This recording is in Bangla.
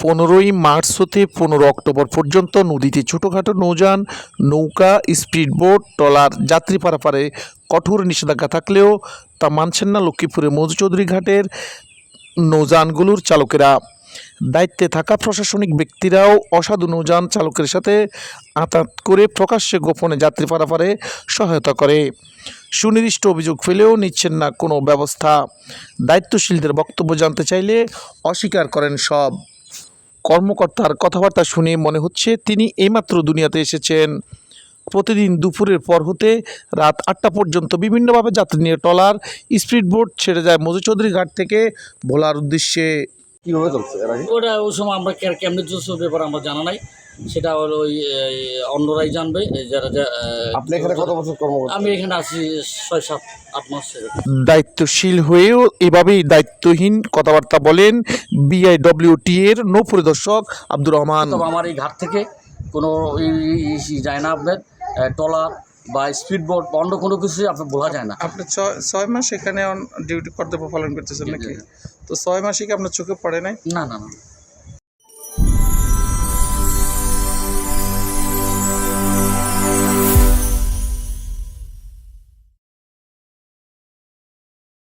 15ই মার্চ হতে 15 অক্টোবর পর্যন্ত নদীতে ছোটোখাটো নৌযান, নৌকা, স্পিডবোট, ট্রলার যাত্রী পারাপারে কঠোর নিষেধাজ্ঞা থাকলেও তা মানছেন না লক্ষ্মীপুরের মধুচৌধুরী ঘাটের নৌযানগুলোর চালকেরা। দায়িত্বে থাকা প্রশাসনিক ব্যক্তিরাও অসাধু নৌযান চালকের সাথে আঁতাত করে প্রকাশ্যে গোপনে যাত্রী পারাপারে সহায়তা করে। সুনির্দিষ্ট অভিযোগ ফেলেও নিচ্ছেন না কোনো ব্যবস্থা। দায়িত্বশীলদের বক্তব্য জানতে চাইলে অস্বীকার করেন সব। কর্মকর্তার কথাবার্তা শুনে মনে হচ্ছে তিনি এইমাত্র দুনিয়াতে এসেছেন। প্রতিদিন দুপুরের পর হতে রাত 8টা পর্যন্ত বিভিন্নভাবে যাত্রী নিয়ে ট্রলার, স্পিডবোট ছেড়ে যায় মধুচৌধুরী ঘাট থেকে ভোলার উদ্দেশ্যে। কিভাবে চলছে এর আগে? ওটা ওই সময় আমরা কেমনি চলছে ব্যাপার আমরা জানা নাই, সেটা হলো ওই অন্যরাই জানবে। যারা আপনি এখানে কত বছর কর্ম করছেন? আমি এখানে আছি 6-7-8 মাস। দায়িত্বশীল হয়েও এভাবেই দায়িত্বহীন কথাবার্তা বলেন বিআইডব্লিউটি এর নৌ পরিদর্শক আব্দুর রহমান। তবে আমার এই ঘাট থেকে কোনো যায় না, আপনার ট্রলার বা স্পিডবোট বা অন্য কোনো কিছুই আপনার বলা যায় না। আপনি 6 মাস এখানে ডিউটি কর্তব্য পালন করতেছেন নাকি? তো 6 মাসে কি আপনার চোখে পড়ে নাই? না না না।